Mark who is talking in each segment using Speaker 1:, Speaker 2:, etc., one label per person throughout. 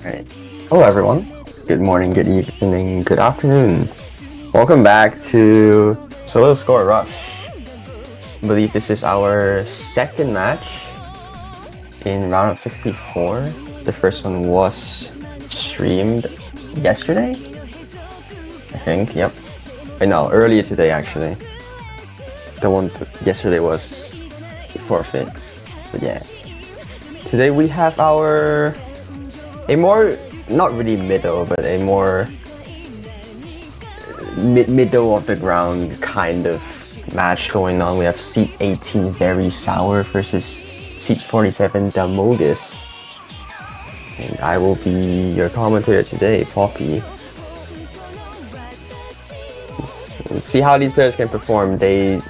Speaker 1: Right. Hello, everyone. Good morning, good evening, good afternoon. Welcome back to Solo Score Rush. I believe this is our second match in round of 64. The first one was streamed yesterday, I think. Yep. No, earlier today, actually. The one yesterday was forfeit. But yeah. Today we have a more, not really middle, but a more middle of the ground kind of match going on. We have seat 18 Very Sour versus seat 47 Damogus. And I will be your commentator today, Poppy. Let's see how these players can perform. Looking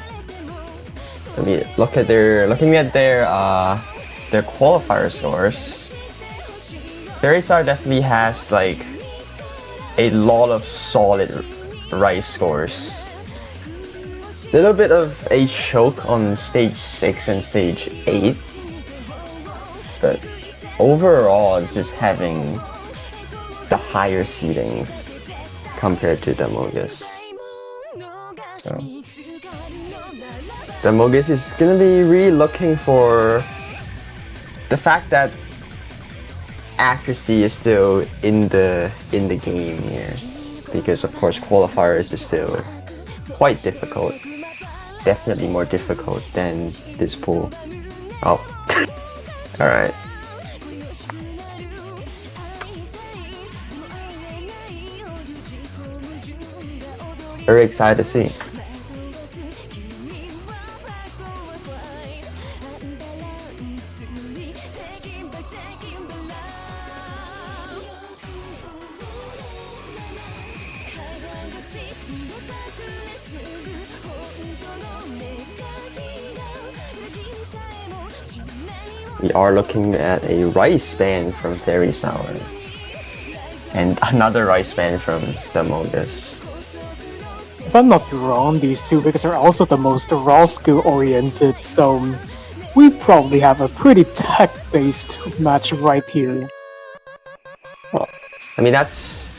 Speaker 1: at their qualifier scores. verysour definitely has like a lot of solid rice scores. Little bit of a choke on stage 6 and stage 8, but overall it's just having the higher seedings compared to damogus. So damogus is gonna be really looking for the fact that accuracy is still in the game here, because of course qualifiers is still quite difficult, definitely more difficult than this pool. Oh. All right. Very excited to see. We are looking at a rice band from verysour and another rice band from damogus.
Speaker 2: If I'm not wrong, these two picks are also the most raw skill oriented, so we probably have a pretty tech-based match right here.
Speaker 1: Well, I mean that's.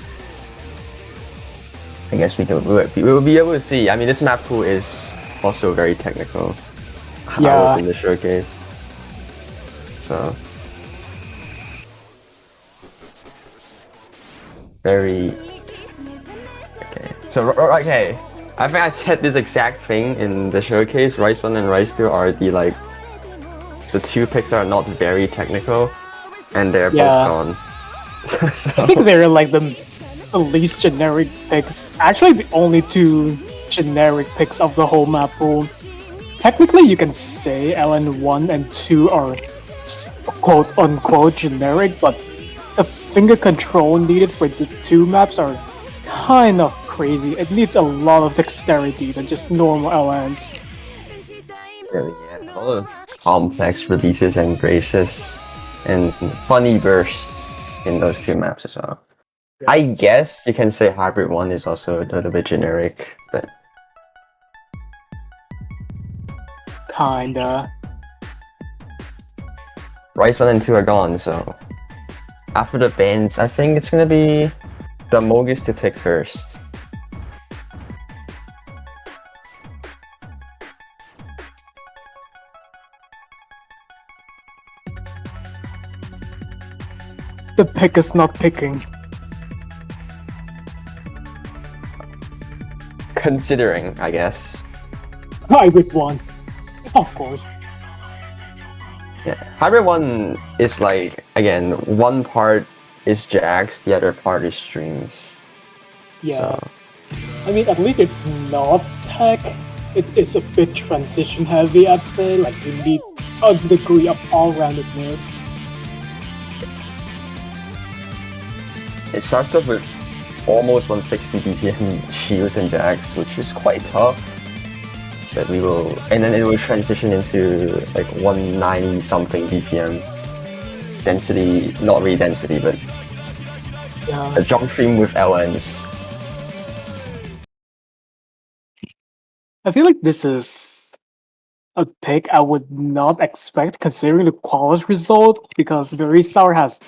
Speaker 1: I guess we will be able to see. I mean, this map pool is also very technical.
Speaker 2: Yeah.
Speaker 1: I was in the showcase. So very okay. So okay, I think I said this exact thing in the showcase. Rice 1 and Rice 2 are the two picks are not very technical, and they're both gone. So.
Speaker 2: I think they're like the least generic picks. Actually, the only two generic picks of the whole map pool. Technically, you can say LN1 and 2 are quote-unquote generic, but the finger control needed for the two maps are kind of crazy. It needs a lot of dexterity than just normal LNs.
Speaker 1: Really, yeah. A lot of complex releases and graces and funny bursts in those two maps as well. Yeah. I guess you can say Hybrid 1 is also a little bit generic, but...
Speaker 2: Kinda.
Speaker 1: Rice 1 and 2 are gone, so after the bans, I think it's gonna be damogus to pick first.
Speaker 2: The pick is not picking.
Speaker 1: Considering, I guess.
Speaker 2: Hybrid 1, of course.
Speaker 1: Yeah, Hybrid 1 is like, again, one part is Jax, the other part is streams.
Speaker 2: Yeah.
Speaker 1: So.
Speaker 2: I mean, at least it's not tech. It is a bit transition heavy, I'd say. Like, you need a degree of all-roundedness.
Speaker 1: It starts off with almost 160 BPM shields and Jax, which is quite tough. But and then it will transition into like 190 something BPM density, not really density, but a jump stream with LNs.
Speaker 2: I feel like this is a pick I would not expect considering the quality result, because verysour has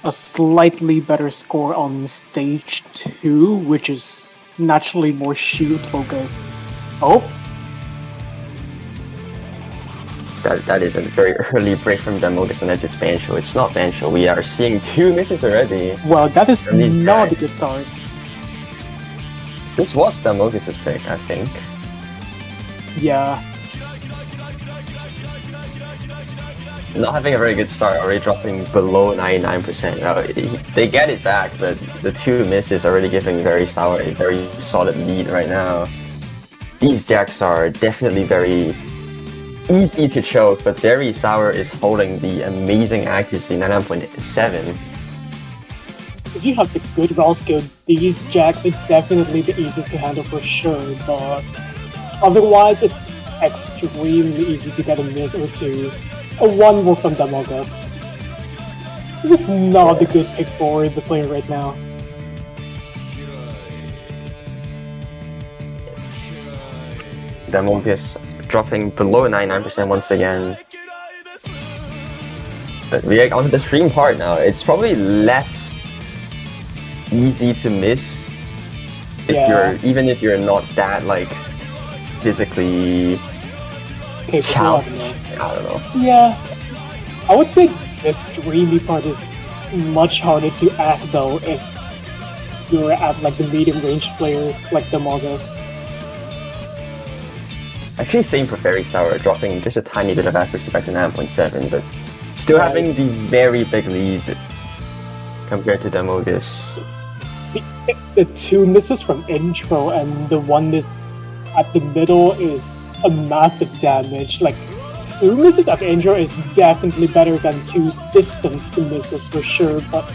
Speaker 2: a slightly better score on stage 2, which is naturally more shield focused. Oh,
Speaker 1: That is a very early break from damogus, and that's just Bancho. It's not Bancho. We are seeing 2 misses already.
Speaker 2: well, that is
Speaker 1: From these
Speaker 2: not a
Speaker 1: jacks.
Speaker 2: good start.
Speaker 1: This was damogus' pick, I think.
Speaker 2: Yeah,
Speaker 1: Not having a very good start, already dropping below 99%. They get it back, but the 2 misses already giving verysour a very solid lead right now. These jacks are definitely very easy to choke, but verysour is holding the amazing accuracy, 99.7.
Speaker 2: if you have the good roll skill, these jacks are definitely the easiest to handle for sure, but otherwise it's extremely easy to get a miss or two. A 1 more from damogus. This is not a good pick for the player right now.
Speaker 1: damogus dropping below 99% once again. But we are on the stream part now. It's probably less easy to miss if
Speaker 2: Yeah.
Speaker 1: even if you're not that like physically
Speaker 2: Capable, I don't know.
Speaker 1: I don't know.
Speaker 2: Yeah. I would say this dreamy part is much harder to act though if you're at like the medium range players like damogus.
Speaker 1: Actually, same for verysour, dropping just a tiny bit of accuracy back to 9.7, but still
Speaker 2: Right.
Speaker 1: having the very big lead compared to damogus.
Speaker 2: The 2 misses from intro and the 1 miss at the middle is a massive damage. Like 2 misses at the intro is definitely better than 2 distance misses for sure, but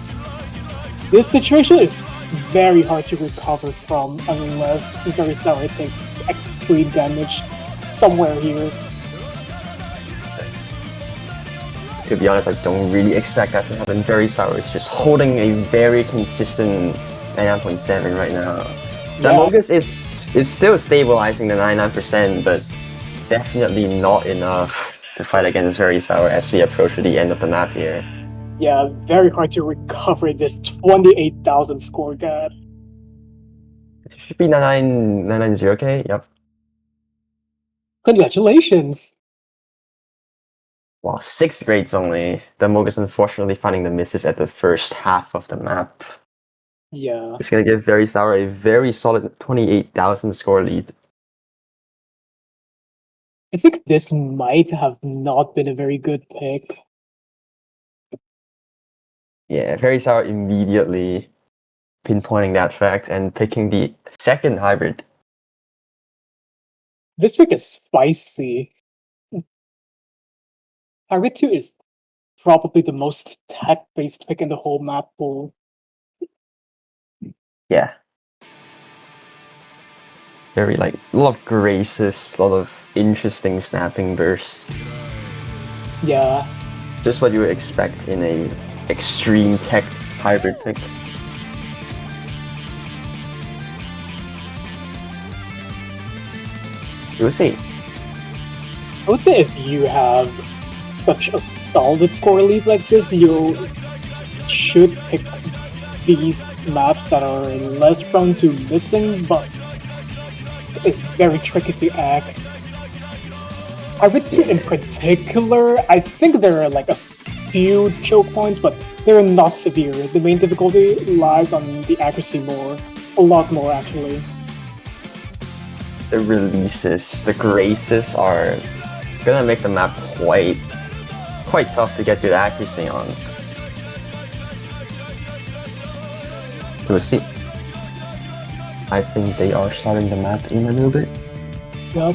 Speaker 2: this situation is very hard to recover from unless verysour takes extreme damage somewhere here.
Speaker 1: To be honest, I don't really expect that to happen. verysour is just holding a very consistent 99.7 right now. damogus is still stabilizing the 99%, but definitely not enough to fight against verysour as we approach the end of the map here.
Speaker 2: Yeah, very hard to recover this 28,000 score gap.
Speaker 1: It should be 990k, yep.
Speaker 2: Congratulations!
Speaker 1: Wow, 6 grades only. damogus unfortunately finding the misses at the first half of the map.
Speaker 2: Yeah.
Speaker 1: It's gonna give verysour a very solid 28,000 score lead.
Speaker 2: I think this might have not been a very good pick.
Speaker 1: Yeah, verysour immediately pinpointing that fact and picking the second hybrid.
Speaker 2: This pick is spicy. Hybrid 2 is probably the most tech-based pick in the whole map pool.
Speaker 1: Yeah. Very like a lot of graces, a lot of interesting snapping bursts.
Speaker 2: Yeah.
Speaker 1: Just what you would expect in a extreme tech hybrid pick. We'll see.
Speaker 2: I would say if you have such a solid score lead like this, you should pick these maps that are less prone to missing, but it's very tricky to act. Hybrid 2 in particular, I think there are like a few choke points, but they're not severe. The main difficulty lies on the accuracy more. A lot more, actually.
Speaker 1: The releases, the graces are gonna make the map quite tough to get good accuracy on. We'll see. I think they are starting the map in a little bit.
Speaker 2: Yep.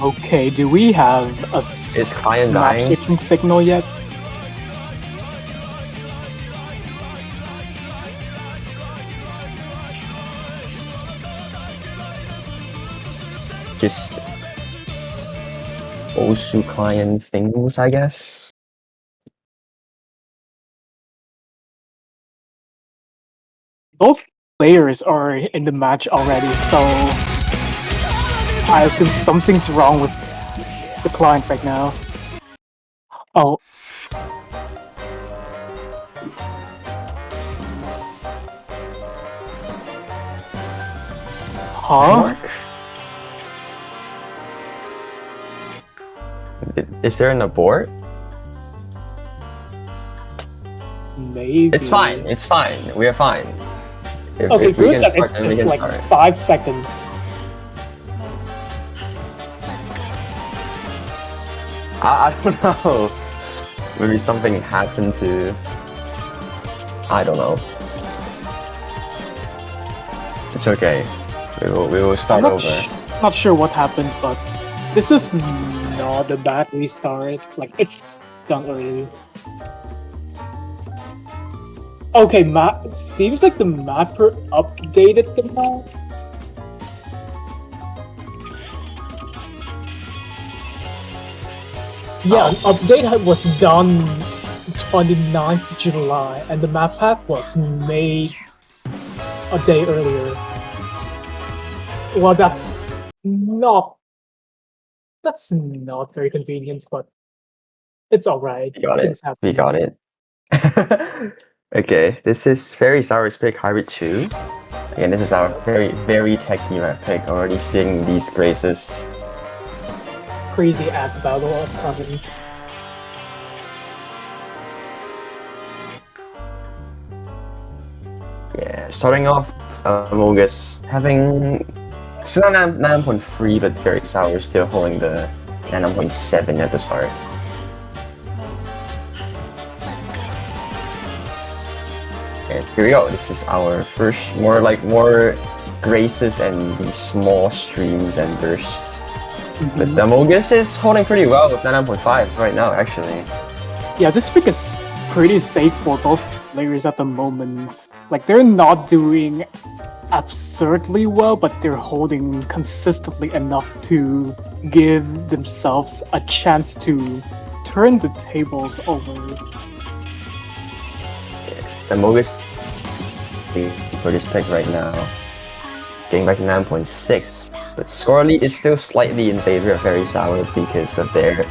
Speaker 2: Okay, do we have a
Speaker 1: Is client
Speaker 2: map
Speaker 1: dying?
Speaker 2: switching signal yet?
Speaker 1: Just Osu client things, I guess.
Speaker 2: both players are in the match already, so I assume something's wrong with the client right now. Oh. Huh?
Speaker 1: Is there an abort?
Speaker 2: Maybe.
Speaker 1: It's fine. It's fine. We are fine.
Speaker 2: Okay,
Speaker 1: if we
Speaker 2: good
Speaker 1: can
Speaker 2: that
Speaker 1: start,
Speaker 2: it's
Speaker 1: then we
Speaker 2: just
Speaker 1: can
Speaker 2: like
Speaker 1: start.
Speaker 2: 5 seconds.
Speaker 1: I don't know. Maybe something happened to... I don't know. It's okay. We will start over.
Speaker 2: Not sure what happened, but this is not a bad restart. Like, it's done already. Okay, seems like the mapper updated the map. Yeah, an update was done 29th July, and the map pack was made a day earlier. Well, that's not very convenient, but it's alright.
Speaker 1: We got it. We got it. Okay, this is Very Sour's pick, Hybrid 2. Again, this is our very techy map pick. Already seeing these graces.
Speaker 2: Crazy at the Battle of Providence.
Speaker 1: Yeah, starting off, damogus having still 9.3, but Very Sour is still holding the 9.7 at the start. And here we go. This is our first more graces and these small streams and bursts.
Speaker 2: Mm-hmm.
Speaker 1: But damogus is holding pretty well with 9.5 right now, actually.
Speaker 2: Yeah, this pick is pretty safe for both players at the moment. Like, they're not doing absurdly well, but they're holding consistently enough to give themselves a chance to turn the tables over.
Speaker 1: damogus for this pick right now, getting back to 9.6, but score lead is still slightly in favor of Very Sour because of their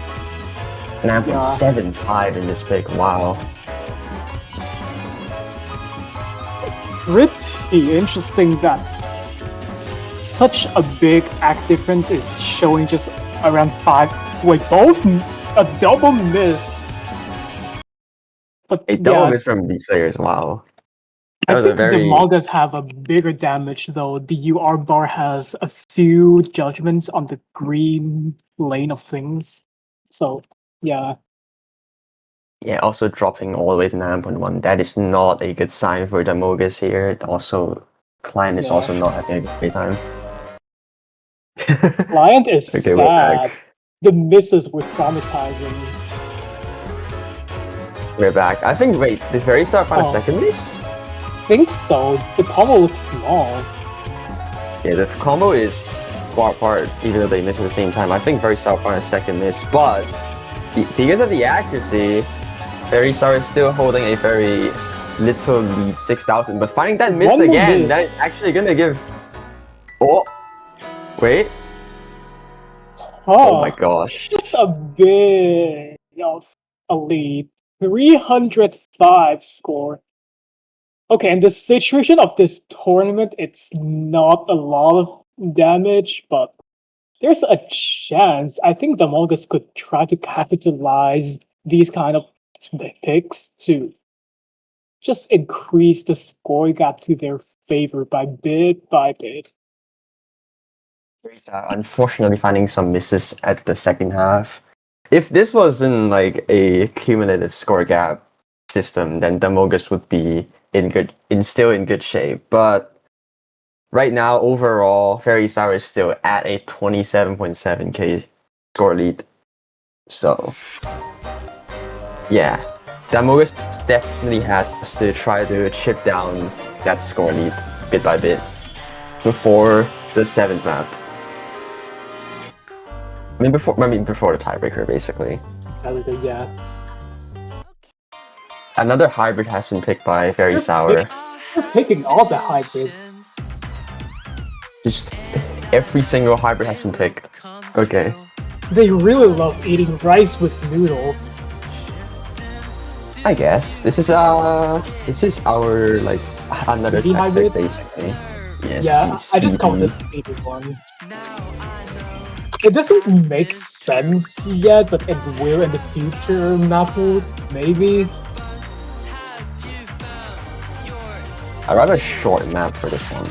Speaker 1: 9.75 in this pick. Wow.
Speaker 2: Pretty interesting that such a big act difference is showing just around 5. Wait, both a double miss. But
Speaker 1: a double miss from these players. Wow.
Speaker 2: I think the damogus have a bigger damage though. The UR bar has a few judgments on the green lane of things. So yeah.
Speaker 1: Yeah, also dropping all the way to 9.1. That is not a good sign for damogus here. Also, client is also not having a great time.
Speaker 2: Client is sad. The misses were traumatizing.
Speaker 1: We're back. I think, wait, did Very Sour find a second miss?
Speaker 2: I think so. The combo looks small.
Speaker 1: Yeah, the combo is far apart, even though they miss at the same time. I think Very Sour found a second miss, but because of the accuracy, Very Sour is still holding a very little lead, 6,000. But finding that miss again, that is actually gonna give... Oh! Wait. Oh my gosh.
Speaker 2: Just a bit of a lead. 305 score. Okay, in the situation of this tournament, it's not a lot of damage, but there's a chance. I think damogus could try to capitalize these kind of picks to just increase the score gap to their favor by bit by bit.
Speaker 1: Unfortunately, finding some misses at the second half. If this was in like a cumulative score gap system, then damogus would be still in good shape. But right now, overall, Very Sour is still at a 27.7k score lead. So yeah, damogus definitely has to try to chip down that score lead bit by bit before the 7th map. I mean before the tiebreaker, basically.
Speaker 2: Yeah.
Speaker 1: Another hybrid has been picked by Very Sour.
Speaker 2: They're picking all the hybrids.
Speaker 1: Just every single hybrid has been picked. Okay.
Speaker 2: They really love eating rice with noodles.
Speaker 1: I guess this is our like another
Speaker 2: Speedy
Speaker 1: tactic
Speaker 2: hybrid?
Speaker 1: basically. Yes,
Speaker 2: Yeah, I just call it the speedy one. It doesn't make sense yet, but it will in the future map rules, maybe.
Speaker 1: I rather a short map for this one.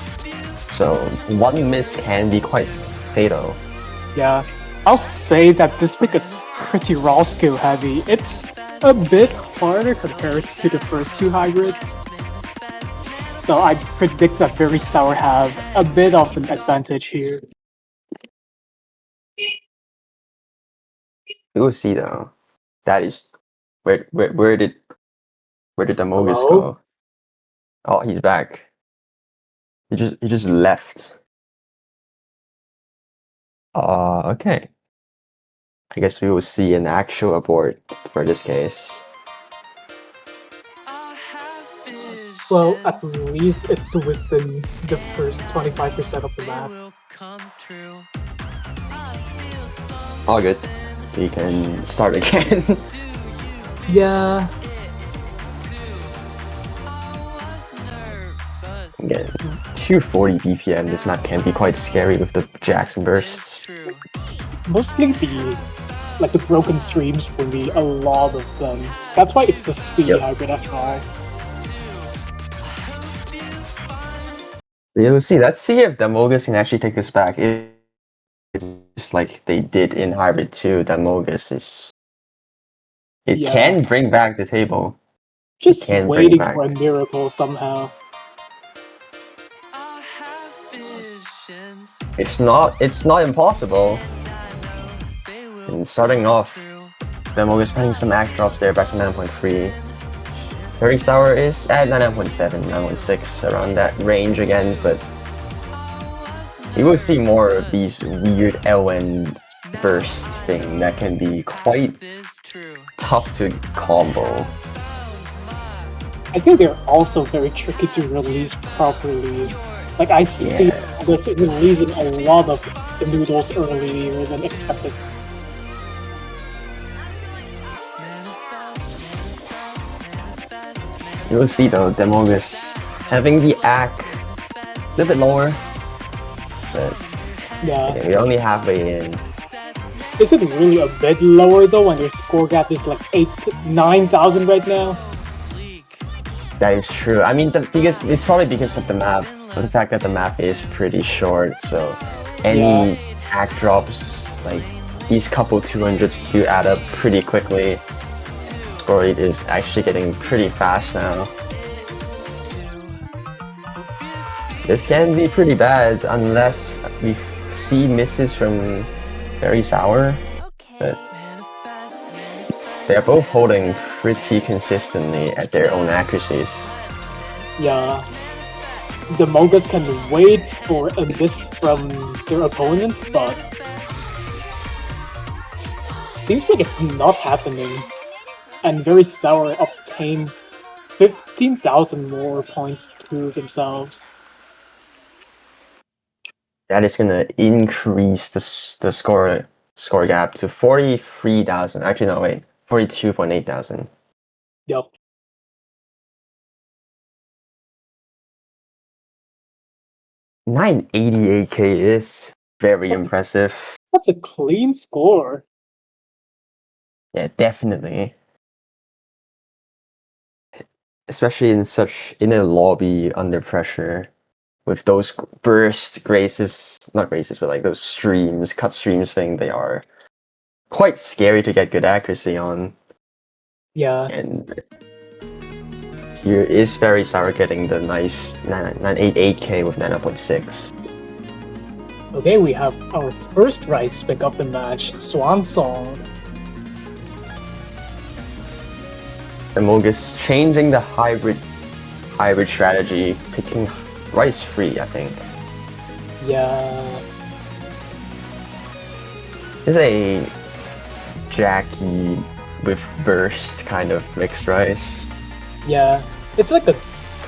Speaker 1: So one miss can be quite fatal.
Speaker 2: Yeah, I'll say that this pick is pretty raw skill heavy. It's a bit harder compared to the first two hybrids. So I predict that verysour have a bit of an advantage here.
Speaker 1: We will see though. That is where did damogus
Speaker 2: Hello?
Speaker 1: go? Oh, he's back. He just left. Okay. I guess we will see an actual abort for this case.
Speaker 2: Well, at least it's within the first 25% of the map.
Speaker 1: All good. We can start again.
Speaker 2: Yeah.
Speaker 1: Again, 240 BPM. This map can be quite scary with the Jackson bursts.
Speaker 2: Mostly the broken streams for me, a lot of them. That's why it's a speedy hybrid after all.
Speaker 1: We'll see. Let's see if damogus can actually take this back. It's like they did in Hybrid 2. Damogus is... It can bring back the table.
Speaker 2: Just waiting for a miracle somehow.
Speaker 1: It's not impossible. And starting off, damogus putting some act drops there back to 9.3. verysour is at 9.7, 9.6, around that range again, but you will see more of these weird LN burst thing that can be quite tough to combo.
Speaker 2: I think they're also very tricky to release properly. Like I see this releasing a lot of the noodles earlier than expected.
Speaker 1: You will see though, damogus having the act a little bit lower, but
Speaker 2: yeah,
Speaker 1: we're only halfway in.
Speaker 2: Is it really a bit lower though when your score gap is like 9,000 right now?
Speaker 1: That is true. I mean, because it's probably because of the map, the fact that the map is pretty short, so any act drops, like these couple 200s do add up pretty quickly. Score rate is actually getting pretty fast now. This can be pretty bad unless we see misses from verysour, but they're both holding pretty consistently at their own accuracies.
Speaker 2: Yeah. Damogus can wait for a miss from their opponent, but seems like it's not happening. And verysour obtains 15,000 more points to themselves.
Speaker 1: That is gonna increase the score gap to 43,000. Actually, no, wait, 42.8 thousand.
Speaker 2: Yep.
Speaker 1: $988K is very impressive.
Speaker 2: That's a clean score.
Speaker 1: Yeah, definitely. Especially in a lobby under pressure. With those burst graces, not graces, but like those streams, cut streams thing, they are quite scary to get good accuracy on.
Speaker 2: Yeah.
Speaker 1: And here is verysour getting the nice 988K with 9.6.
Speaker 2: Okay, we have our first rice pick of the match, Swan Song.
Speaker 1: damogus changing the hybrid strategy, picking rice free, I think.
Speaker 2: Yeah.
Speaker 1: It's a Jackie with burst kind of mixed rice.
Speaker 2: Yeah. It's like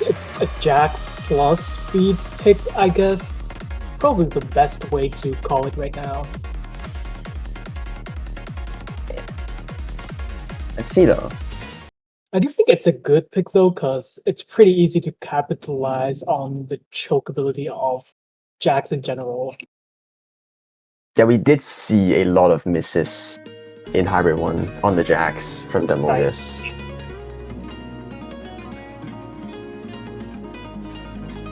Speaker 2: it's a Jack plus speed pick, I guess. Probably the best way to call it right now.
Speaker 1: Let's see though.
Speaker 2: I do think it's a good pick though, because it's pretty easy to capitalize on the choke ability of Jacks in general.
Speaker 1: Yeah, we did see a lot of misses in Hybrid 1 on the Jacks from damogus.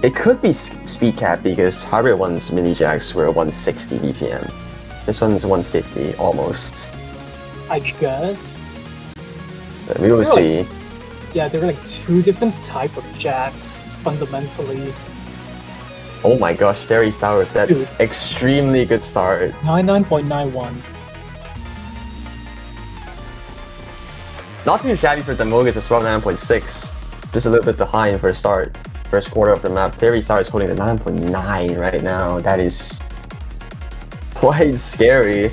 Speaker 1: It could be speed cap because Hybrid 1's mini Jacks were 160 BPM. This one's 150 almost.
Speaker 2: I guess.
Speaker 1: But we will see.
Speaker 2: Yeah, there are like two different type of Jacks fundamentally.
Speaker 1: Oh my gosh, very sour with that
Speaker 2: Dude.
Speaker 1: extremely good start.
Speaker 2: 99.91.
Speaker 1: Not too shabby for damogus as well, 9.6. Just a little bit behind for a start. First quarter of the map. verysour is holding the 9.9 right now. That is quite scary.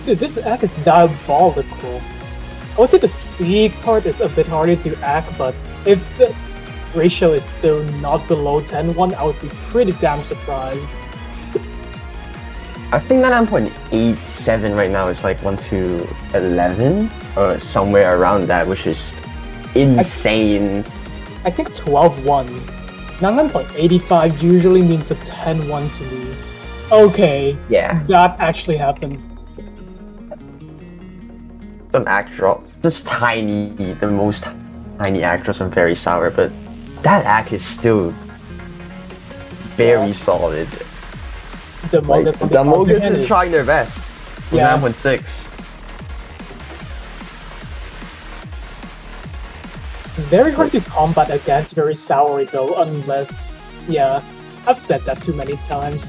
Speaker 2: Dude, this act is diabolical. I would say the speed part is a bit harder to act, but if the ratio is still not below 10-1, I would be pretty damn surprised.
Speaker 1: I think that 9.87 right now is like 1 to 11 or somewhere around that, which is insane.
Speaker 2: I think 12-1. 9.85 usually means a 10-1 to me. Okay,
Speaker 1: Yeah.
Speaker 2: that actually happened.
Speaker 1: Some act drop, just tiny, the most tiny act drops from verysour, but that act is still very solid. Damogus is trying their best with 9.6.
Speaker 2: Very hard to combat against verysour though, unless, yeah, I've said that too many times.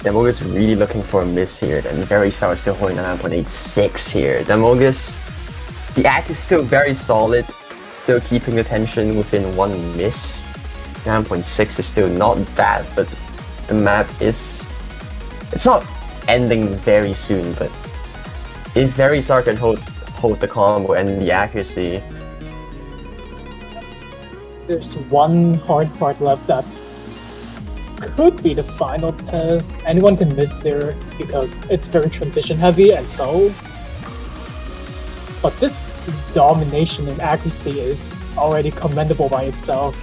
Speaker 1: damogus really looking for a miss here, and verysour still holding the 9.86 here. damogus, the act is still very solid, still keeping the tension within one miss. 9.6 is still not bad, but the map is... it's not ending very soon, but if verysour can hold the combo and the accuracy.
Speaker 2: There's one hard part left that could be the final pass. Anyone can miss there because it's very transition heavy and so. But this domination and accuracy is already commendable by itself.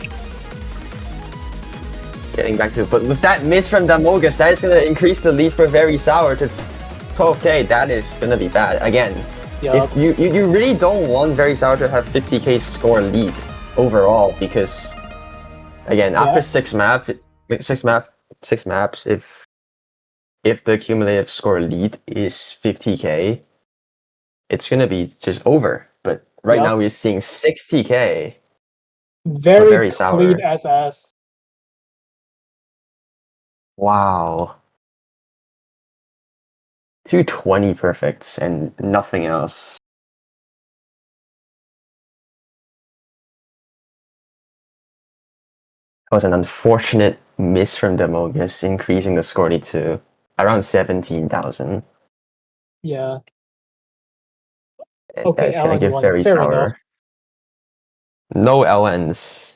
Speaker 1: Getting back to it, but with that miss from damogus, that is going to increase the lead for verysour to 12k. That is going to be bad. Again, if you really don't want verysour to have 50k score lead overall, because again, after six maps, if the cumulative score lead is 50k, it's gonna be just over. But right now we're seeing 60k.
Speaker 2: Very clean SS.
Speaker 1: Wow. 220 perfects and nothing else. That was an unfortunate miss from damogus, increasing the score lead to around 17,000.
Speaker 2: Yeah.
Speaker 1: Okay, that's gonna give verysour. No LNs.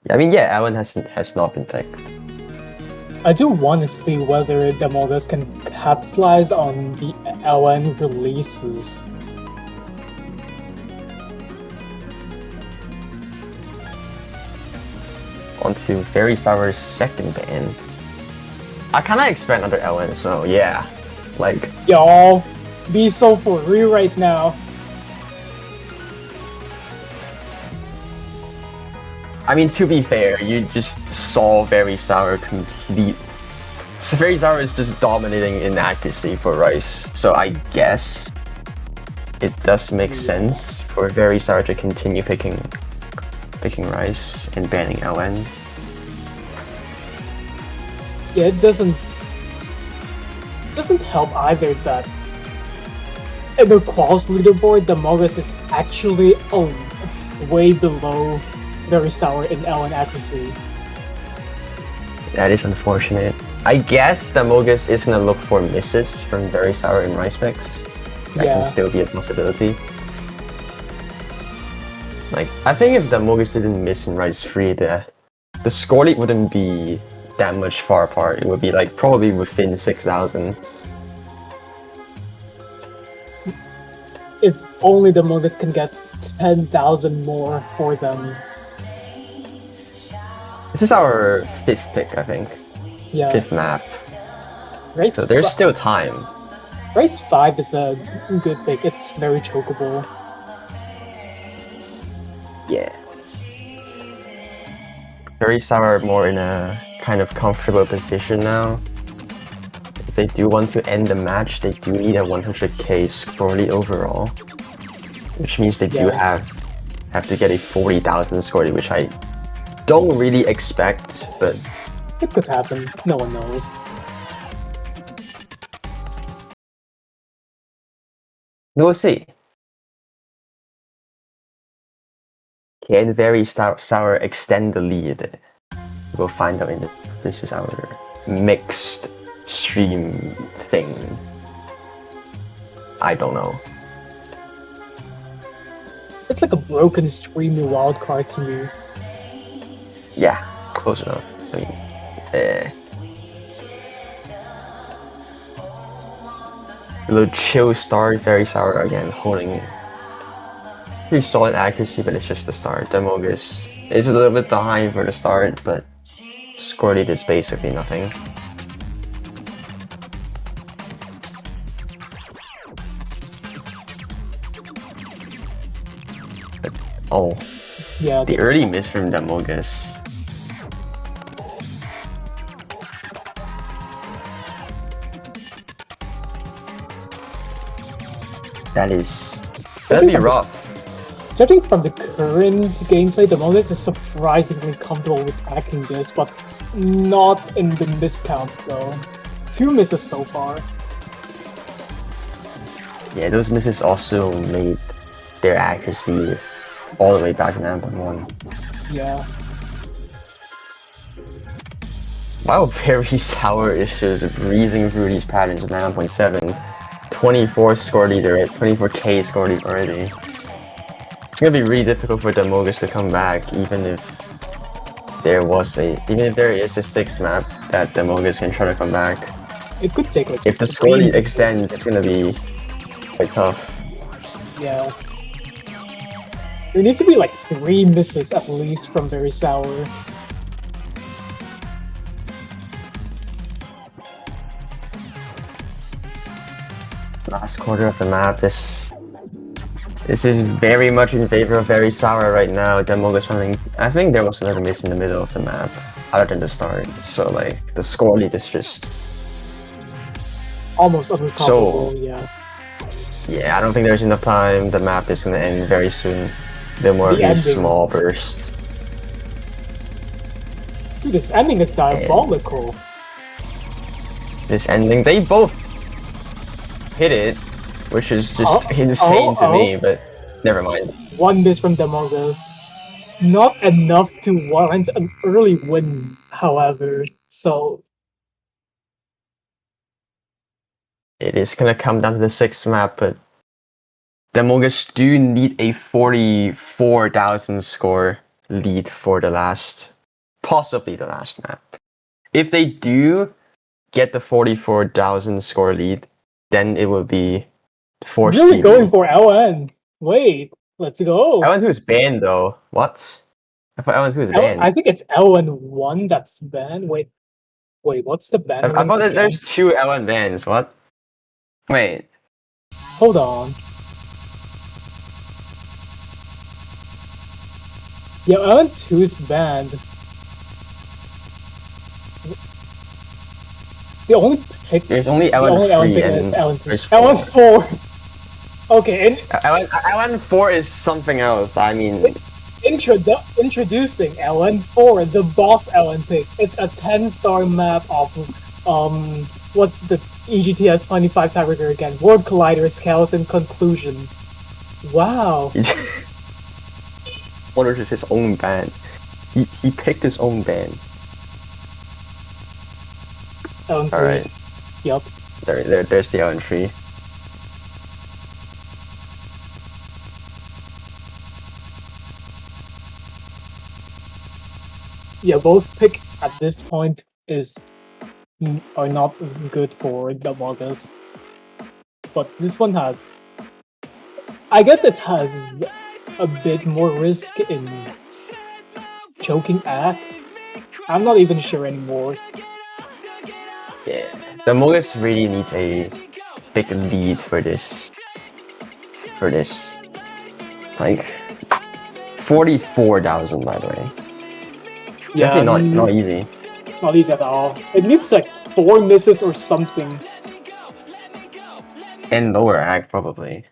Speaker 1: I mean, yeah, LN has not been picked.
Speaker 2: I do want to see whether damogus can capitalize on the LN releases.
Speaker 1: Onto verysour's second ban. I kinda expect another LN, so yeah. Like,
Speaker 2: y'all, be so for real right now.
Speaker 1: I mean, to be fair, you just saw verysour complete. So verysour is just dominating in accuracy for Rice, so I guess it does make sense for verysour to continue picking Rice and banning LN.
Speaker 2: Yeah, it doesn't help either that in the quals leaderboard, damogus is actually way below verysour in LN accuracy.
Speaker 1: That is unfortunate. I guess damogus is gonna look for misses from verysour in Rice picks. That can still be a possibility. Like, I think if damogus didn't miss in Rise 3, the score lead wouldn't be that much far apart. It would be like probably within 6,000.
Speaker 2: If only the damogus can get 10,000 more for them.
Speaker 1: This is our 5th pick, I think.
Speaker 2: Yeah.
Speaker 1: 5th map.
Speaker 2: Race
Speaker 1: So there's still time.
Speaker 2: Race 5 is a good pick. It's very chokeable.
Speaker 1: Yeah. Verysour are more in a kind of comfortable position now. If they do want to end the match, they do need a 100k score lead overall. Which means they do have to get a 40,000 score lead, which I don't really expect, but...
Speaker 2: It could happen. No one knows.
Speaker 1: We'll see. Can Verysour extend the lead? We'll find out in the... This is our mixed stream thing. I don't know.
Speaker 2: It's like a broken stream wildcard to me.
Speaker 1: Yeah, close enough. I mean, a little chill start, Verysour again, holding pretty solid accuracy, but it's just the start. damogus is a little bit behind for the start, but score lead is basically nothing. But, oh,
Speaker 2: yeah,
Speaker 1: the early miss from damogus. That'd be rough.
Speaker 2: Judging from the current gameplay, damogus is surprisingly comfortable with hacking this, but not in the miss count though. 2 misses so far.
Speaker 1: Yeah, those misses also made their accuracy all the way back to 9.1.
Speaker 2: Yeah.
Speaker 1: Wow, Verysour is just breezing through these patterns with 9.7. 24 score leader, 24k score lead already. It's gonna be really difficult for damogus to come back, even if there is a 6th map that damogus can try to come back.
Speaker 2: It could take like...
Speaker 1: If the score lead extends, it's gonna be quite tough.
Speaker 2: Yeah. There needs to be like 3 misses at least from Verysour.
Speaker 1: Last quarter of the map, this is very much in favor of Verysour right now. damogus running. I think there was another miss in the middle of the map, other than the start. So like the score lead is just
Speaker 2: almost unrecoverable. Yeah.
Speaker 1: Yeah, I don't think there's enough time. The map is gonna end very soon. There are more of these small bursts.
Speaker 2: Dude, this ending is diabolical.
Speaker 1: This ending, they both hit it, which is just insane to me, but never mind.
Speaker 2: 1 miss from damogus. Not enough to warrant an early win, however, so...
Speaker 1: It is gonna come down to the 6th map, but damogus do need a 44,000 score lead for possibly the last map. If they do get the 44,000 score lead, then it will be for
Speaker 2: really
Speaker 1: Stevie.
Speaker 2: Going for LN. Wait, let's go.
Speaker 1: LN2 is banned though. What? I thought LN2 is banned.
Speaker 2: I think it's LN1 that's banned. Wait, what's the ban?
Speaker 1: I thought that there's 2 LN bans. What? Wait.
Speaker 2: Hold on. Yeah, LN2 is banned.
Speaker 1: There's only LN3 and
Speaker 2: there's LN4. Okay, and
Speaker 1: LN4 is something else. I mean,
Speaker 2: introducing LN4, the boss LN pick. It's a 10-star map of what's the EGTS 25 tiebreaker again? World Collider, Chaos, and Conclusion. Wow.
Speaker 1: What is his own band? He picked his own band.
Speaker 2: LN3.
Speaker 1: Alright.
Speaker 2: Yup.
Speaker 1: There's the LN3.
Speaker 2: Yeah, both picks at this point are not good for damogus, but this one has. I guess it has a bit more risk in choking act. I'm not even sure anymore.
Speaker 1: Yeah, damogus really needs a big lead for this. Like 44,000, by the way.
Speaker 2: Yeah,
Speaker 1: Definitely not easy.
Speaker 2: not easy at all. It needs like 4 misses or something.
Speaker 1: And lower act, probably.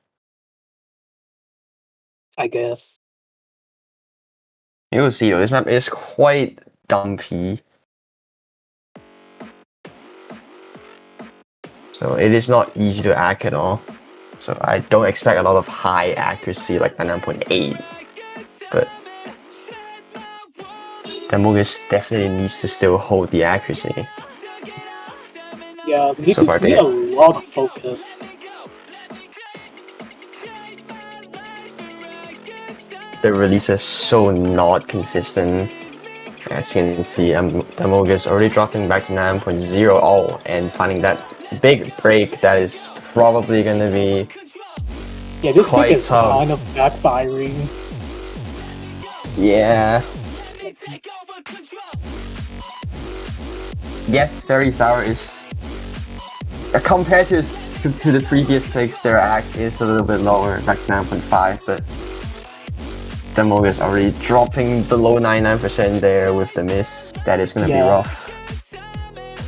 Speaker 2: I guess.
Speaker 1: You'll see though, this map is quite dumpy. So it is not easy to act at all. So I don't expect a lot of high accuracy like 9.8. But damogus definitely needs to still hold the accuracy.
Speaker 2: Yeah,
Speaker 1: So far,
Speaker 2: we need a lot of focus.
Speaker 1: the release is so not consistent. As you can see, damogus already dropping back to 9.0 all and finding that big break that is probably gonna be
Speaker 2: Yeah, this pick
Speaker 1: quite
Speaker 2: is
Speaker 1: tough.
Speaker 2: kind of backfiring.
Speaker 1: Yeah. Yes, verysour is compared to the previous picks, their act is a little bit lower, like 9.5, but damogus already dropping below 99% there with the miss. That is gonna be rough.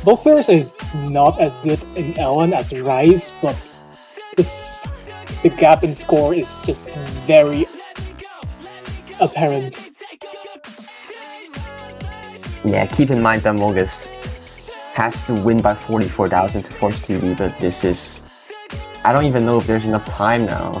Speaker 2: Both players are not as good in Ellen as Rice, but the gap in score is just very apparent.
Speaker 1: Yeah, keep in mind damogus has to win by 44,000 to force TV, but this is... I don't even know if there's enough time now.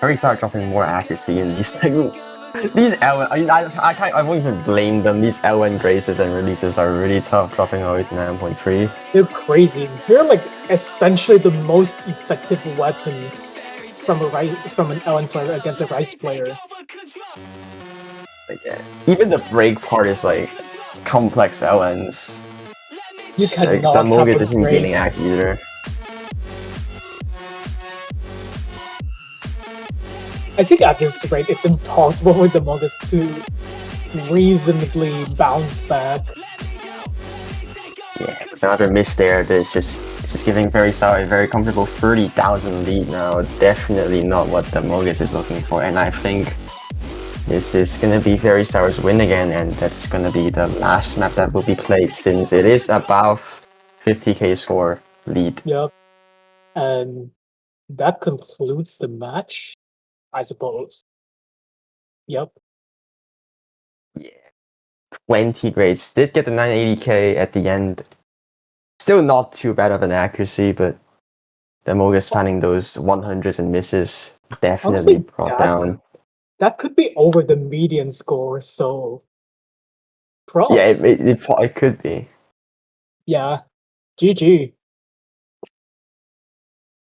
Speaker 1: verysour dropping more accuracy in these these L1, I won't even blame them. These L1 graces and releases are really tough, dropping away to 9.3.
Speaker 2: They're crazy. They're like essentially the most effective weapon from an Ellen player against a Rice player.
Speaker 1: But yeah, even the break part is like complex L1s.
Speaker 2: You cannot
Speaker 1: like, damogus
Speaker 2: have a
Speaker 1: isn't
Speaker 2: break.
Speaker 1: gaining act either.
Speaker 2: I think at this rate, it's impossible for damogus to reasonably bounce back.
Speaker 1: Yeah, with another miss there, it's just giving verysour a very comfortable 30,000 lead now. Definitely not what damogus is looking for, and I think this is gonna be verysour's win again, and that's gonna be the last map that will be played since it is above 50k score lead.
Speaker 2: Yep. And that concludes the match, I suppose. Yep.
Speaker 1: Yeah. 20 grades. Did get the 980k at the end. Still not too bad of an accuracy, but damogus finding those 100s and misses definitely
Speaker 2: Honestly,
Speaker 1: brought down.
Speaker 2: That could be over the median score, so props.
Speaker 1: Yeah, it could be.
Speaker 2: Yeah. GG.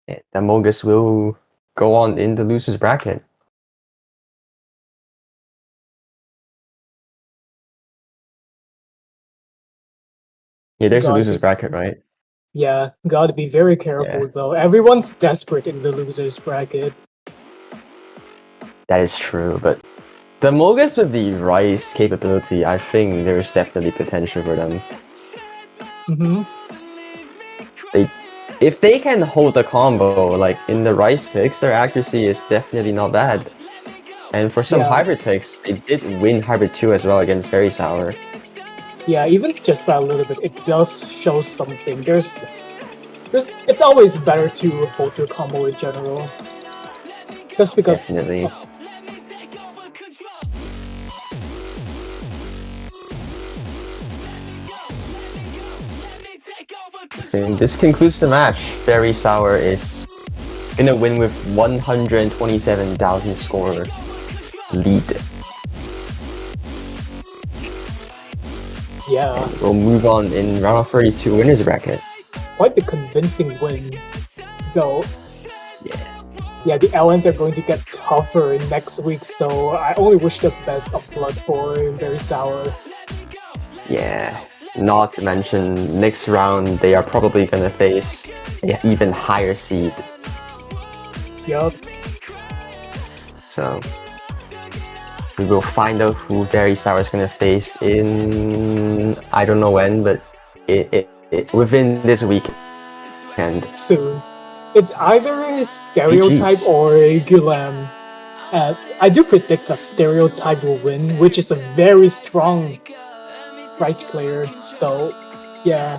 Speaker 1: Yeah, damogus will go on in the losers bracket. Yeah, there's a losers bracket, right?
Speaker 2: Yeah, gotta be very careful though. Everyone's desperate in the losers bracket.
Speaker 1: That is true, but damogus with the Rice capability, I think there's definitely potential for them. If they can hold the combo, like in the Rice picks, their accuracy is definitely not bad. And for some hybrid picks, they did win hybrid 2 as well against verysour.
Speaker 2: Yeah, even just by a little bit, it does show something. It's always better to hold your combo in general. Just because...
Speaker 1: Definitely. And this concludes the match. verysour is gonna win with 127,000 score lead.
Speaker 2: Yeah,
Speaker 1: And we'll move on in round of 32 winners bracket.
Speaker 2: quite the convincing win. Though,
Speaker 1: Yeah.
Speaker 2: yeah, the LNs are going to get tougher next week, so I only wish the best of luck for Very Sour.
Speaker 1: Yeah. Not to mention, next round they are probably gonna face an even higher seed.
Speaker 2: Yup.
Speaker 1: So we will find out who Very Sour is gonna face in I don't know when, but within this weekend.
Speaker 2: Soon. It's either Stereotype
Speaker 1: GGs.
Speaker 2: or Gulam. I do predict that Stereotype will win, which is a very strong Rice player. So, yeah.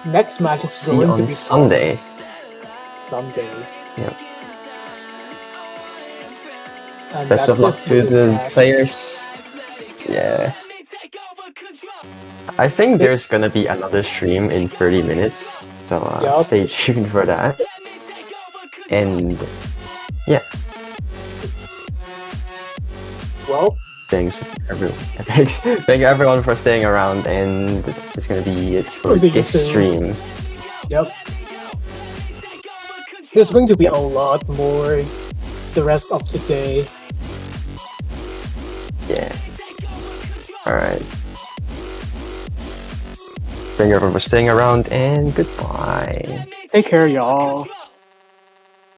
Speaker 2: Next match is
Speaker 1: See
Speaker 2: going to
Speaker 1: on
Speaker 2: be
Speaker 1: Sunday.
Speaker 2: Sunday.
Speaker 1: Yep.
Speaker 2: And
Speaker 1: Best of
Speaker 2: that's
Speaker 1: luck
Speaker 2: it
Speaker 1: to
Speaker 2: for this
Speaker 1: the
Speaker 2: match.
Speaker 1: players. Yeah. I think there's gonna be another stream in 30 minutes, so
Speaker 2: Yup.
Speaker 1: stay tuned for that. And yeah,
Speaker 2: Well,
Speaker 1: thanks everyone. Thank you everyone for staying around, and this is gonna be it for
Speaker 2: We'll see you
Speaker 1: this
Speaker 2: soon.
Speaker 1: stream.
Speaker 2: yep. There's going to be a lot more the rest of today.
Speaker 1: Yeah. Alright. Thank you everyone for staying around, and goodbye.
Speaker 2: Take care, y'all.